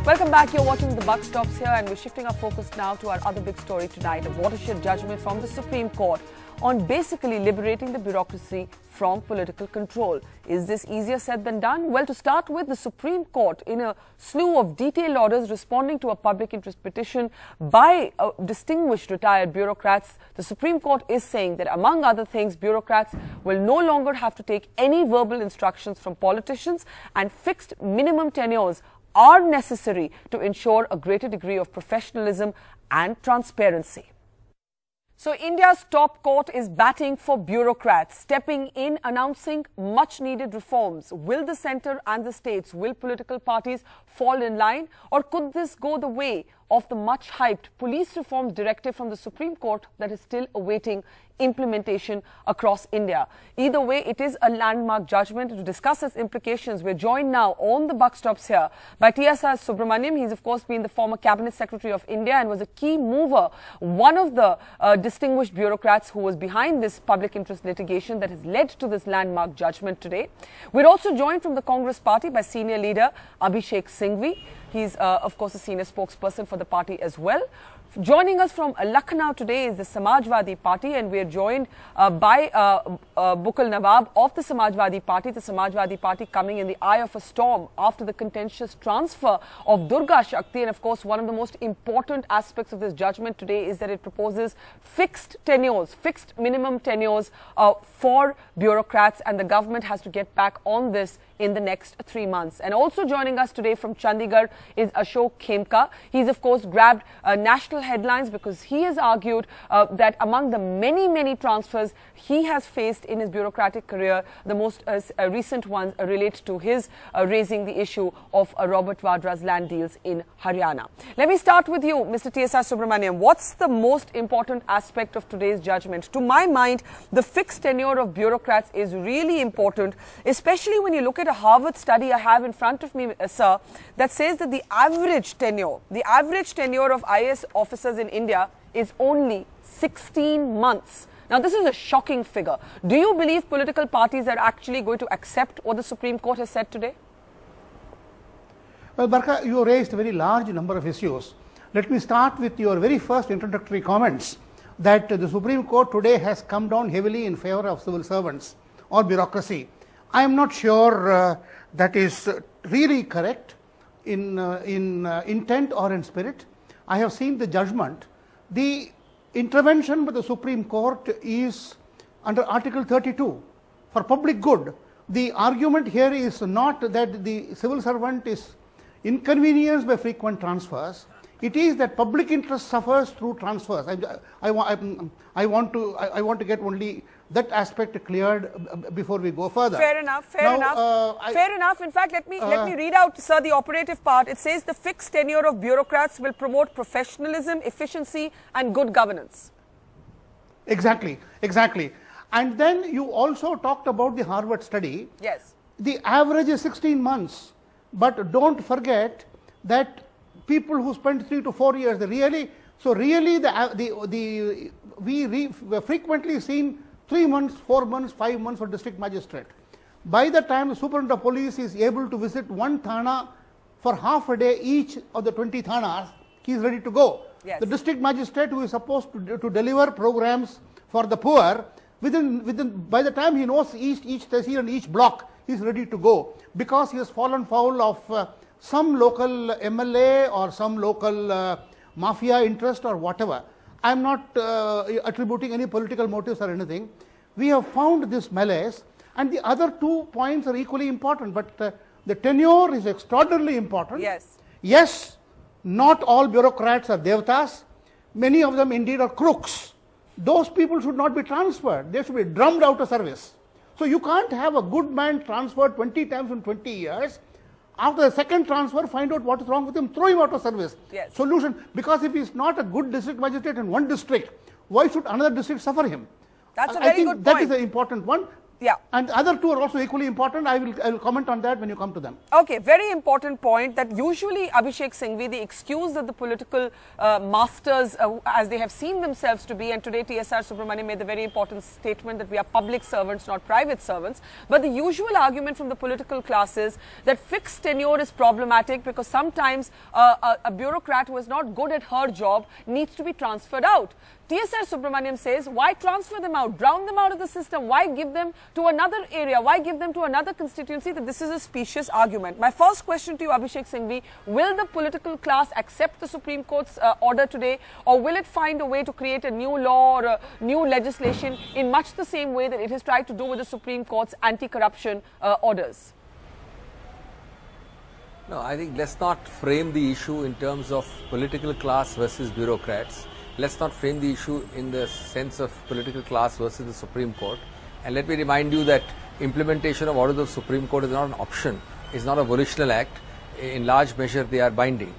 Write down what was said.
Welcome back. You're watching The Buck Stops Here, and we're shifting our focus now to our other big story tonight, a watershed judgment from the Supreme Court on basically liberating the bureaucracy from political control. Is this easier said than done? Well, to start with, the Supreme Court, in a slew of detailed orders responding to a public interest petition by distinguished retired bureaucrats, the Supreme Court is saying that, among other things, bureaucrats will no longer have to take any verbal instructions from politicians, and fixed minimum tenures are necessary to ensure a greater degree of professionalism and transparency. So India's top court is batting for bureaucrats, stepping in, announcing much needed reforms. Will the centre and the states, will political parties fall in line, or could this go the way of the much hyped police reforms directive from the Supreme Court that is still awaiting implementation across India? Either way, it is a landmark judgment. To discuss its implications, we're joined now on The Buck Stops Here by TSR Subramaniam. He's of course been the former Cabinet Secretary of India and was a key mover, one of the distinguished bureaucrats who was behind this public interest litigation that has led to this landmark judgment today. We're also joined from the Congress party by senior leader Abhishek Singhvi. He's of course a senior spokesperson for the party as well. Joining us from Lucknow today is the Samajwadi Party, and we are joined by Bukal Nawab of the Samajwadi Party coming in the eye of a storm after the contentious transfer of Durga Shakti. And of course, one of the most important aspects of this judgment today is that it proposes fixed tenures, fixed minimum tenures for bureaucrats, and the government has to get back on this in the next 3 months. And also joining us today from Chandigarh is Ashok Khemka. He's of course grabbed national headlines because he has argued that among the many transfers he has faced in his bureaucratic career, the most recent ones relate to his raising the issue of Robert Vadra's land deals in Haryana. Let me start with you, Mr. TSR Subramaniam. What's the most important aspect of today's judgment? To my mind, the fixed tenure of bureaucrats is really important, especially when you look at a Harvard study I have in front of me, sir, that says that the average tenure of IAS officers in India is only 16 months. Now, this is a shocking figure. Do you believe political parties are actually going to accept what the Supreme Court has said today? Well, Barka, you raised a very large number of issues. Let me start with your very first introductory comments that the Supreme Court today has come down heavily in favor of civil servants or bureaucracy. I am not sure that is really correct in intent or in spirit. I have seen the judgment. The intervention by the Supreme Court is under Article 32 for public good. The argument here is not that the civil servant is inconvenienced by frequent transfers. It is that public interest suffers through transfers. I want to get only that aspect cleared before we go further. Fair enough. Fair enough. In fact, let me read out, sir, the operative part. It says the fixed tenure of bureaucrats will promote professionalism, efficiency, and good governance. Exactly. And then you also talked about the Harvard study. Yes. The average is 16 months, but don't forget that people who spend 3 to 4 years, we frequently seen 3 months, 4 months, 5 months for district magistrate. By the time the superintendent of police is able to visit one thana for half a day each of the 20 thanas, he is ready to go. Yes. The district magistrate who is supposed to deliver programs for the poor, by the time he knows each tehsil and each block, he is ready to go, because he has fallen foul of some local MLA or some local mafia interest or whatever. I am not attributing any political motives or anything. We have found this malaise, and the other 2 points are equally important, but the tenure is extraordinarily important. Yes. Yes, not all bureaucrats are devatas. Many of them indeed are crooks. Those people should not be transferred. They should be drummed out of service. So you can't have a good man transferred 20 times in 20 years. After the second transfer, find out what is wrong with him, throw him out of service. Yes. Solution, because if he is not a good district magistrate in one district, why should another district suffer him? That's a very good point. That is an important one. Yeah. And the other two are also equally important. I will comment on that when you come to them. Okay, very important point that usually, Abhishek Singhvi, the excuse that the political masters, as they have seen themselves to be, and today TSR Subramaniam made the very important statement that we are public servants, not private servants. But the usual argument from the political class is that fixed tenure is problematic because sometimes a bureaucrat who is not good at her job needs to be transferred out. TSR Subramaniam says, why transfer them out, drown them out of the system, why give them to another area, why give them to another constituency? That this is a specious argument. My first question to you, Abhishek Singhvi, will the political class accept the Supreme Court's order today, or will it find a way to create a new law or a new legislation in much the same way that it has tried to do with the Supreme Court's anti-corruption orders? No, I think let's not frame the issue in terms of political class versus bureaucrats. Let's not frame the issue in the sense of political class versus the Supreme Court. And let me remind you that implementation of orders of Supreme Court is not an option, it's not a volitional act. In large measure, they are binding.